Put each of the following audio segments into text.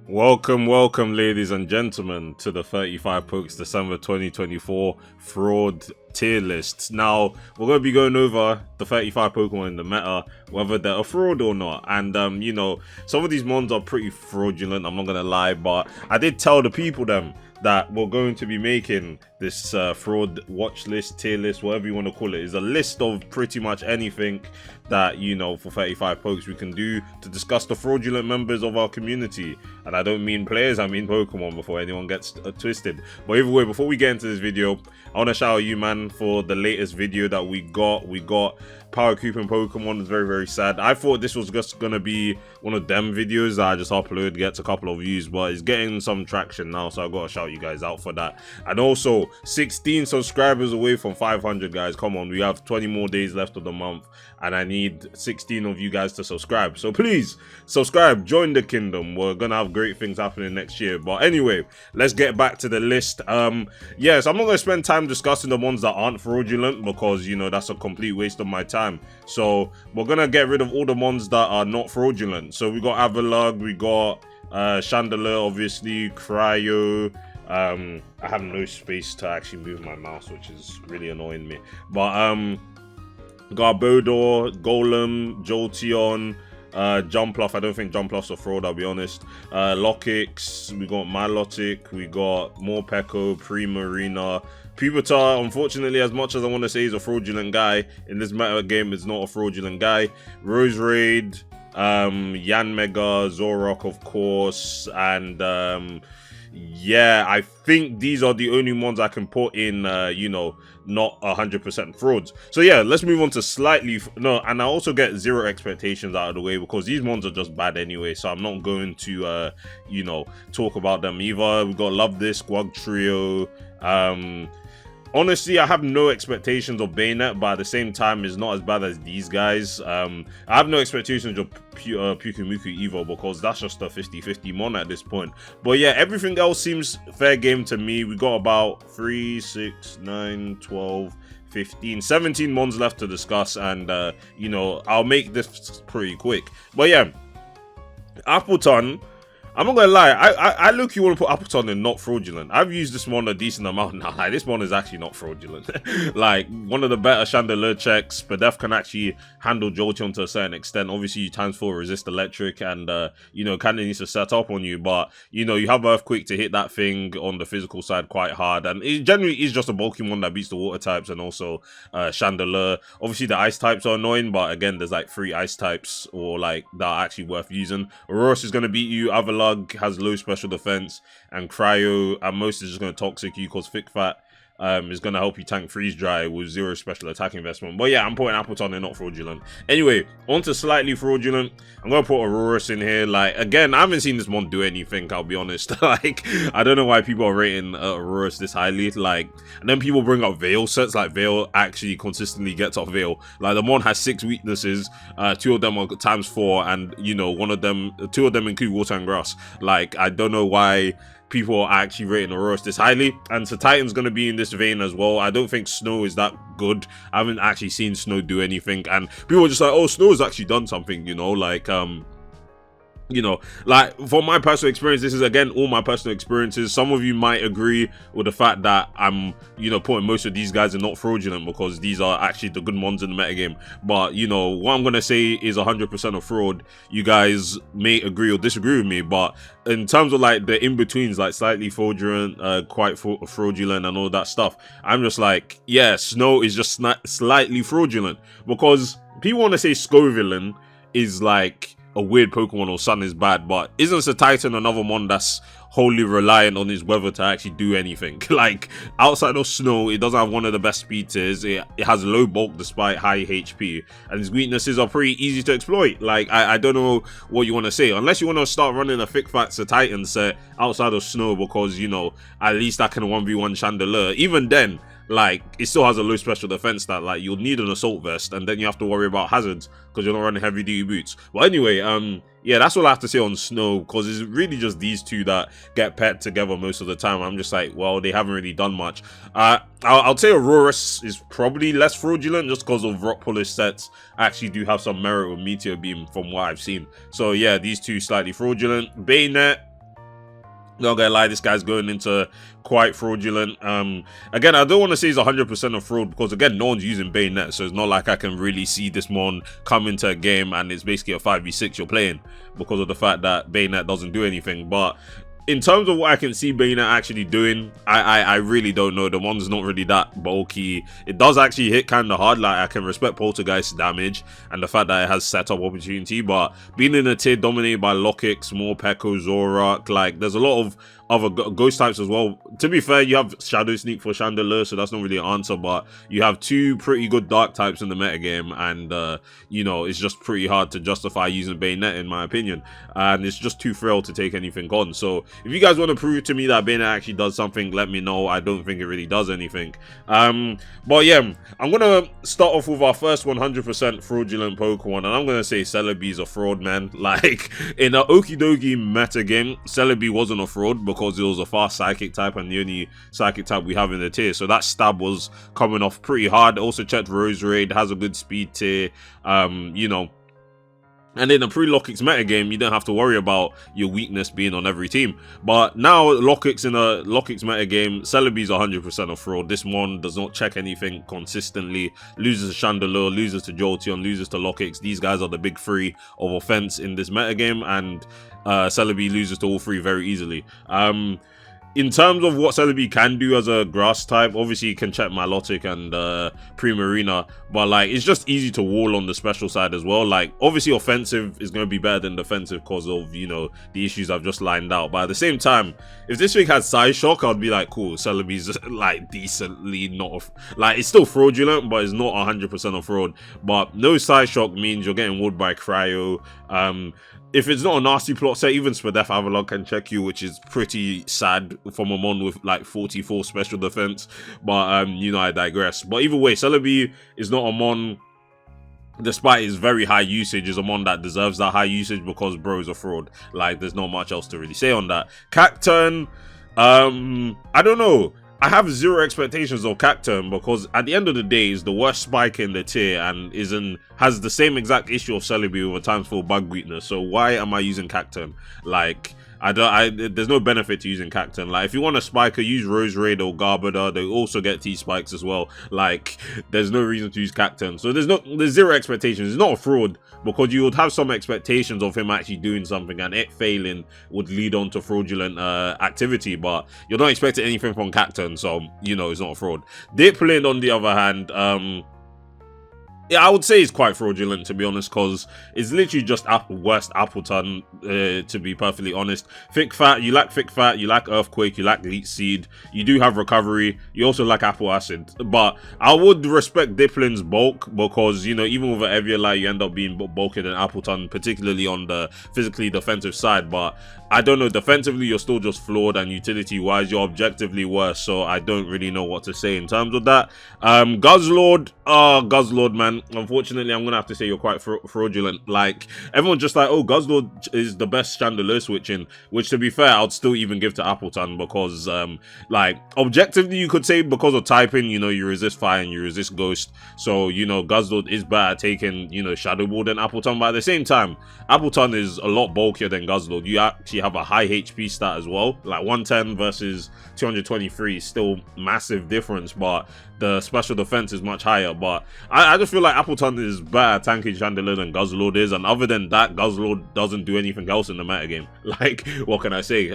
Welcome, ladies and gentlemen, to the 35 Pokes December 2024 fraud tier lists. Now, we're going to be going over the 35 Pokemon in the meta, whether they're a fraud or not. And, some of these mons are pretty fraudulent, I'm not going to lie, but I did tell the people that we're going to be making this fraud watch list, tier list, whatever you want to call it. Is a list of pretty much anything that, for 35 pokes we can do to discuss the fraudulent members of our community. And I don't mean players, I mean Pokemon, before anyone gets twisted. But either way, before we get into this video, I want to shout out you, man, for the latest video that we got. Power Creeping Pokemon. Is very, very sad. I thought this was just gonna be one of them videos that I just upload, gets a couple of views, but it's getting some traction now, so I gotta shout you guys out for that. And also 16 subscribers away from 500, guys. Come on, we have 20 more days left of the month, and I need 16 of you guys to subscribe. So please subscribe, join the kingdom. We're gonna have great things happening next year. But anyway, let's get back to the list. Yes, I'm not gonna spend time discussing the ones that aren't fraudulent, because that's a complete waste of my time. So we're gonna get rid of all the ones that are not fraudulent. So we got Avalugg, we got Chandelier, obviously, Cryo. I have no space to actually move my mouse, which is really annoying me. But Garbodor, Golem, Jolteon, Jumpluff. I don't think Jumpluff's a fraud, I'll be honest. Lokix, we got Milotic, we got Morpeko, Primarina. Pupitar, unfortunately, as much as I want to say he's a fraudulent guy, in this meta game, it's not a fraudulent guy. Roserade, Yanmega, Zoroark, of course, and yeah, I think these are the only ones I can put in, not 100% frauds. So yeah, let's move on to and I also get zero expectations out of the way, because these ones are just bad anyway, so I'm not going to, talk about them either. We got Love This, Squag Trio, honestly, I have no expectations of Bayonet, but at the same time, it's not as bad as these guys. I have no expectations of Pyukumuku either, because that's just a 50-50 mon at this point. But yeah, everything else seems fair game to me. We got about 3, 6, 9, 12, 15, 17 mons left to discuss, and I'll make this pretty quick. But yeah, Appleton, I'm not gonna lie, I look, you want to put Appleton in not fraudulent. I've used this one a decent amount now. Like, this one is actually not fraudulent. Like, one of the better Chandelier checks. Spadef can actually handle Jolteon to a certain extent. Obviously, you times 4 resist electric, and kind of needs to set up on you. But you have Earthquake to hit that thing on the physical side quite hard, and it generally is just a bulky one that beats the water types, and also Chandelier. Obviously, the ice types are annoying, but again, there's like 3 ice types or like that are actually worth using. Aurorus is gonna beat you. Avalugg has low special defense, and Cryo at most is just going to toxic you, because Thick Fat is going to help you tank Freeze Dry with 0 special attack investment. But yeah, I'm putting Appleton in not fraudulent. Anyway, on to slightly fraudulent. I'm going to put Aurorus in here. Like, again, I haven't seen this one do anything, I'll be honest. Like, I don't know why people are rating Aurorus this highly. Like, and then people bring up Veil sets. Like, Veil actually consistently gets off Veil. Like, the mon has 6 weaknesses. 2 of them are times 4, and 2 of them include Water and Grass. Like, I don't know why people are actually rating Aurorus this highly. And so Titan's going to be in this vein as well. I don't think Snow is that good. I haven't actually seen Snow do anything, and people are just like, oh, Snow has actually done something, like from my personal experience. This is again all my personal experiences. Some of you might agree with the fact that I'm putting most of these guys in not fraudulent, because these are actually the good ones in the metagame. But what I'm gonna say is 100% of fraud. You guys may agree or disagree with me, but in terms of like the in-betweens, like slightly fraudulent, quite fraudulent, and all that stuff, I'm just like, yeah, Snow is just slightly fraudulent, because people want to say Scovillain is like a weird Pokemon or Sun is bad, but isn't Titan another one that's wholly reliant on his weather to actually do anything? Like, outside of Snow, it doesn't have one of the best speed tiers. It has low bulk despite high HP, and his weaknesses are pretty easy to exploit. Like, I don't know what you want to say, unless you want to start running a Thick Fat Titan set outside of Snow, because at least I can 1v1 Chandelier. Even then, like, it still has a low special defense that, like, you'll need an assault vest, and then you have to worry about hazards because you're not running heavy duty boots. But anyway, yeah, that's all I have to say on Snow, because it's really just these two that get paired together most of the time. I'm just like, well, they haven't really done much. I'll say Aurorus is probably less fraudulent, just because of Rock Polish sets actually do have some merit with Meteor Beam from what I've seen. So yeah, these two slightly fraudulent. Bayonet, Not gonna lie, this guy's going into quite fraudulent. Again, I don't want to say he's 100% of fraud because again, no one's using Bayonet, so it's not like I can really see this mon come into a game and it's basically a 5v6 you're playing because of the fact that Bayonet doesn't do anything. But in terms of what I can see Bayonet actually doing, I really don't know. The one's not really that bulky. It does actually hit kind of hard. Like, I can respect Poltergeist's damage and the fact that it has setup opportunity, but being in a tier dominated by Lokix, Morpeko, Zorak, like, there's a lot of other ghost types as well. To be fair, you have Shadow Sneak for Chandelier, so that's not really an answer, but you have two pretty good dark types in the metagame, and you know, it's just pretty hard to justify using Bayonet in my opinion, and it's just too frail to take anything on. So if you guys want to prove to me that Bayonet actually does something, let me know. I don't think it really does anything. But yeah, I'm gonna start off with our first 100% fraudulent Pokemon, and I'm gonna say Celebi's a fraud, man. Like, in an Okie Dokie meta game, Celebi wasn't a fraud because it was a fast psychic type and the only psychic type we have in the tier, so that stab was coming off pretty hard. Also checked Roserade, has a good speed tier, you know. And in a pre-Lokix metagame, you don't have to worry about your weakness being on every team. But now, Lokix in a Lokix metagame, Celebi's 100% a fraud. This one does not check anything consistently. Loses to Chandelure, loses to Jolteon, loses to Lokix. These guys are the big three of offense in this metagame, and Celebi loses to all three very easily. In terms of what Celebi can do as a grass type, obviously you can check Milotic and Primarina, but like, it's just easy to wall on the special side as well. Like, obviously offensive is going to be better than defensive because of, you know, the issues I've just lined out. But at the same time, if this thing had Size Shock, I'd be like, cool, Celebi's like decently not, like, it's still fraudulent, but it's not 100% a fraud. But no Size Shock means you're getting walled by Cryo. If it's not a nasty plot set, even Spadef Avalon can check you, which is pretty sad from a mon with like 44 special defense. But you know, I digress. But either way, Celebi is not a mon, despite his very high usage, is a mon that deserves that high usage because bro is a fraud. Like, there's not much else to really say on that. Cacturn, I don't know. I have zero expectations of Cacturn because at the end of the day, it's the worst spike in the tier and has the same exact issue of Celebi with a times 4 bug weakness. So why am I using Cacturn? Like, there's no benefit to using Cacturn. Like, if you want a spiker, use Roserade or Garbodor. They also get T-spikes as well. Like, there's no reason to use Cacturn. So there's zero expectations. It's not a fraud because you would have some expectations of him actually doing something, and it failing would lead on to fraudulent activity, but you're not expecting anything from Cacturn, so, you know, it's not a fraud. Dipplin, on the other hand, yeah, I would say it's quite fraudulent, to be honest, because it's literally just worst Appleton, to be perfectly honest. Thick Fat, you lack Thick Fat, you lack Earthquake, you lack Leech Seed, you do have Recovery, you also lack Apple Acid. But I would respect Dipplin's bulk because, you know, even with an Eviolite, you end up being bulkier than Appleton, particularly on the physically defensive side. But I don't know, defensively, you're still just flawed, and utility-wise, you're objectively worse, so I don't really know what to say in terms of that. Guzzlord, Guzzlord, man. Unfortunately, I'm gonna have to say you're quite fraudulent. Like, everyone's just like, oh, Guzzlord is the best Chandelier switching, which, to be fair, I'd still even give to Appleton because, like, objectively, you could say because of typing, you know, you resist fire and you resist ghost, so, you know, Guzzlord is better at taking, you know, Shadow Ball than Appleton, but at the same time, Appleton is a lot bulkier than Guzzlord. You actually have a high HP stat as well, like 110 versus 223 is still massive difference, but the special defense is much higher. But I just feel like Appleton is better at tanking Chandelier than Guzzlord is, and other than that, Guzzlord doesn't do anything else in the metagame. Like, what can I say?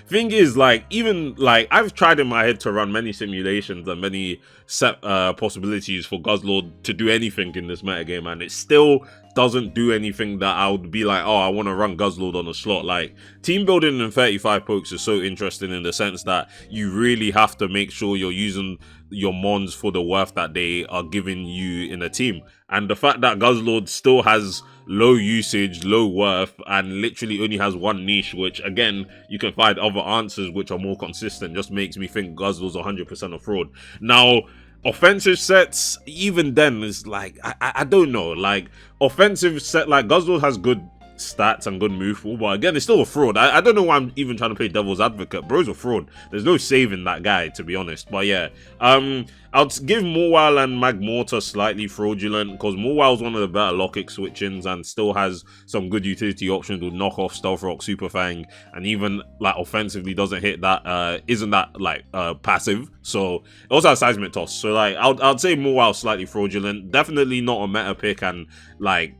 Thing is, like, even like I've tried in my head to run many simulations and many set possibilities for Guzzlord to do anything in this metagame, and it still doesn't do anything that I would be like, oh, I want to run Guzzlord on a slot. Like, team building in 35 pokes is so interesting in the sense that you really have to make sure you're using your mons for the worth that they are giving you in a team. And the fact that Guzzlord still has low usage, low worth, and literally only has one niche, which again, you can find other answers which are more consistent, just makes me think Guzzlord's 100% a fraud. Now, offensive sets, even then, is like, I don't know, like, offensive set, like, Guzzlord has good stats and good move pool, but again, it's still a fraud. I don't know why I'm even trying to play devil's advocate. Bro's a fraud. There's no saving that guy, to be honest. But yeah, I'll give Mawile and Magmortar slightly fraudulent, because Mawile's one of the better lock-kick switch-ins and still has some good utility options with knock off, stealth rock, super fang, and even like offensively doesn't hit that, isn't that like passive. So it also has seismic toss. So like I'd say Mawile slightly fraudulent. Definitely not a meta pick, and like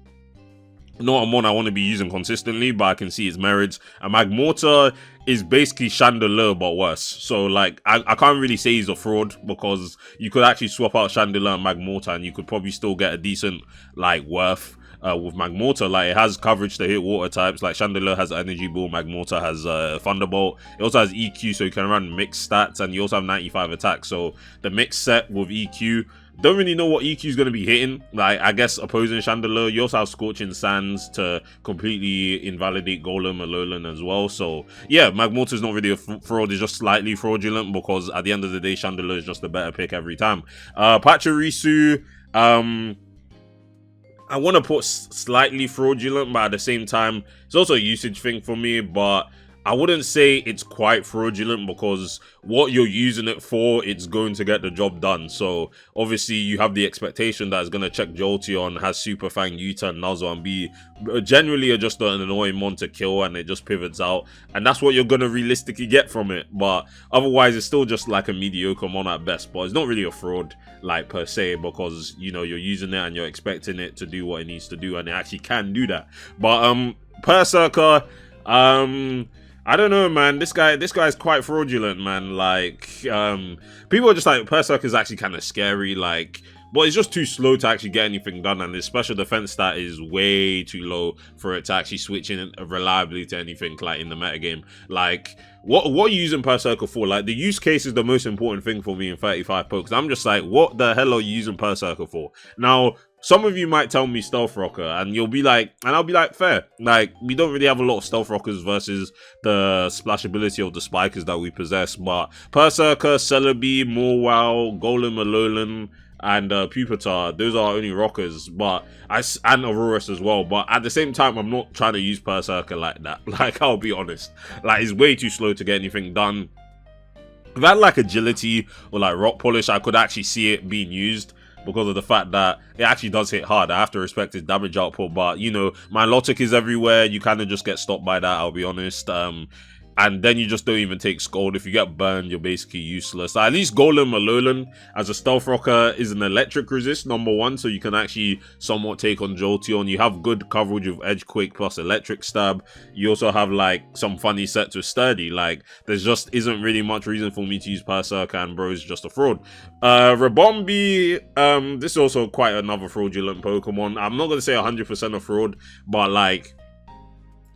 not a mon I want to be using consistently, but I can see its merits. And Magmortar is basically Chandelure but worse. So like I can't really say he's a fraud, because you could actually swap out Chandelure and Magmortar and you could probably still get a decent like worth with Magmortar. Like it has coverage to hit water types. Like Chandelure has Energy Ball, Magmortar has Thunderbolt. It also has EQ, so you can run mixed stats, and you also have 95 attack. So the mixed set with EQ, don't really know what EQ is going to be hitting. Like, I guess opposing Chandelure. You also have Scorching Sands to completely invalidate Golem Alolan as well. So, yeah, Magmortar is not really a fraud. It's just slightly fraudulent, because at the end of the day, Chandelure is just a better pick every time. Pachirisu, I want to put slightly fraudulent, but at the same time, it's also a usage thing for me. But I wouldn't say it's quite fraudulent, because what you're using it for, it's going to get the job done. So obviously you have the expectation that it's going to check Jolteon, has Super Fang, U-turn, Nuzzle, and be generally just an annoying mon to kill, and it just pivots out. And that's what you're going to realistically get from it. But otherwise, it's still just like a mediocre mon at best. But it's not really a fraud, like, per se, because, you know, you're using it and you're expecting it to do what it needs to do, and it actually can do that. But Berserker, I don't know, man. This guy's quite fraudulent, man. Like, people are just like, Berserker is actually kind of scary, like, but it's just too slow to actually get anything done, and his special defense stat is way too low for it to actually switch in reliably to anything, like, in the metagame. Like, what are you using Berserker for? Like, the use case is the most important thing for me in 35 pokes. I'm just like, what the hell are you using Berserker for? Now, some of you might tell me Stealth Rocker, and you'll be like, and I'll be like, fair. Like, we don't really have a lot of Stealth Rockers versus the splashability of the Spikers that we possess, but Berserker, Celebi, Mawile, Golem Alolan, and Pupitar, those are our only rockers, but and Aurorus as well. But at the same time, I'm not trying to use Berserker like that. Like, I'll be honest, like, it's way too slow to get anything done. If I had like agility or like rock polish, I could actually see it being used, because of the fact that it actually does hit hard. I have to respect his damage output, but, you know, Milotic is everywhere. You kind of just get stopped by that, I'll be honest. And then you just don't even take Scald. If you get burned, you're basically useless. At least Golem Alolan as a Stealth Rocker is an electric resist, #1, so you can actually somewhat take on Jolteon. You have good coverage with Edge Quick plus Electric Stab. You also have like some funny sets with Sturdy. Like, there's just isn't really much reason for me to use Berserker, and bro is just a fraud. Ribombee, this is also quite another fraudulent Pokemon. I'm not gonna say 100% a fraud, but like,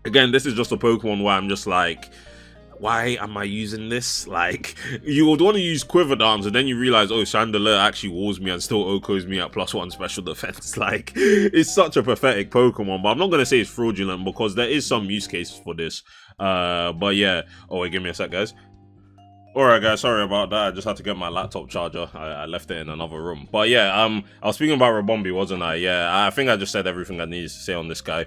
again, this is just a Pokemon where I'm just like, why am I using this? Like, you would want to use Quiver Dance, and then you realize, oh, Chandelure actually walls me and still OHKOs me at +1 special defense. Like, it's such a pathetic Pokemon, but I'm not going to say it's fraudulent, because there is some use cases for this. But yeah. Oh, wait, give me a sec, guys. Alright, guys, sorry about that. I just had to get my laptop charger. I left it in another room. But yeah, I was speaking about Ribombee, wasn't I? Yeah, I think I just said everything I needed to say on this guy.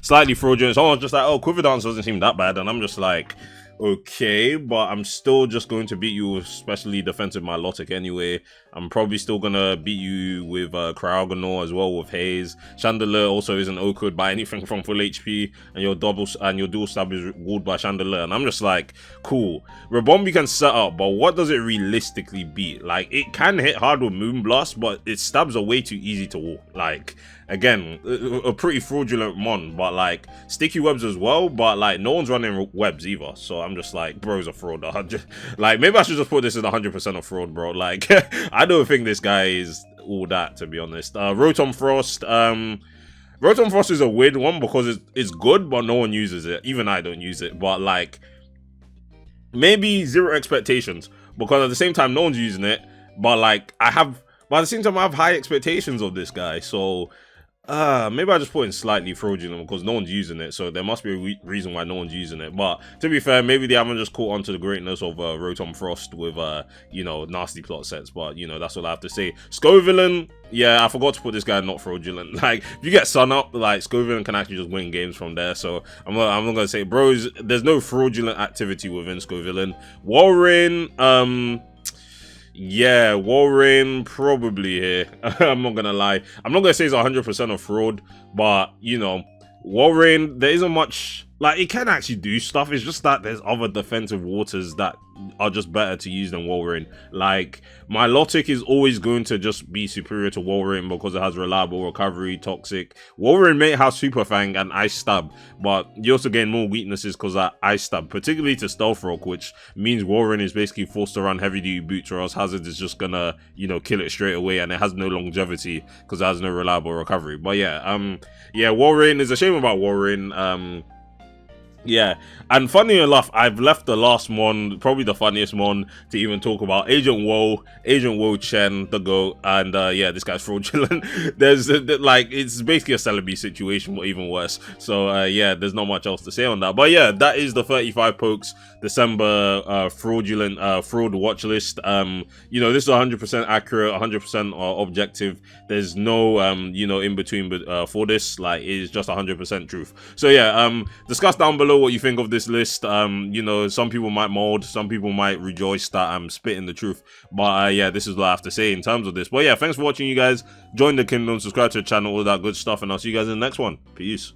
Slightly fraudulent. Someone was just like, oh, Quiver Dance doesn't seem that bad. And I'm just like, okay, but I'm still just going to beat you with especially defensive Milotic anyway. I'm probably still gonna beat you with Cryogonal as well with Haze. Chandelure also isn't OHKO'd by anything from full HP, and your dual stab is walled by Chandelure. And I'm just like, cool. Ribombee can set up, but what does it realistically beat? Like, it can hit hard with Moonblast, but its stabs are way too easy to wall. Like, again, a pretty fraudulent mon, but like, sticky webs as well, but like, no one's running webs either. So I'm just like, bro's a fraud. Like, maybe I should just put this as 100% a fraud, bro. Like, I don't think this guy is all that, to be honest. Rotom Frost. Rotom Frost is a weird one, because it's good, but no one uses it. Even I don't use it, but like, maybe zero expectations, because at the same time, no one's using it, but like, but at the same time, I have high expectations of this guy, so Maybe I just put in slightly fraudulent because no one's using it, so there must be a reason why no one's using it. But to be fair, maybe they haven't just caught on to the greatness of Rotom Frost with you know, nasty plot sets. But you know, that's all I have to say. Scovillain, yeah, I forgot to put this guy not fraudulent. Like, if you get Sun Up, like Scovillain can actually just win games from there. So I'm not gonna say, bros, there's no fraudulent activity within Scovillain. Warren, yeah, Warren probably here. I'm not gonna lie. I'm not gonna say it's 100% of fraud, but you know, Warren, there isn't much. Like, it can actually do stuff. It's just that there's other defensive waters that are just better to use than Walrein. Like, Milotic is always going to just be superior to Walrein because it has reliable recovery, toxic. Walrein may have Super Fang and Ice Stab, but you also gain more weaknesses because of Ice Stab, particularly to Stealth Rock, which means Walrein is basically forced to run heavy duty boots, or else Hazard is just gonna, you know, kill it straight away, and it has no longevity because it has no reliable recovery. But yeah, yeah, Walrein is a shame about Walrein. Yeah, and funny enough, I've left the last one, probably the funniest one, to even talk about. Agent Wo Chen, the GOAT, and yeah, this guy's fraudulent. There's like, it's basically a Celebi situation, but even worse. So yeah, there's not much else to say on that. But yeah, that is the 35 pokes December fraudulent fraud watch list. You know, this is 100% accurate, 100% objective. There's no you know, in between, but for this, like, it's just 100% truth. So yeah, discuss down below what you think of this list. You know, some people might mold, some people might rejoice that I'm spitting the truth, but yeah, this is what I have to say in terms of this. But yeah, thanks for watching, you guys. Join the kingdom, subscribe to the channel, all that good stuff, and I'll see you guys in the next one. Peace.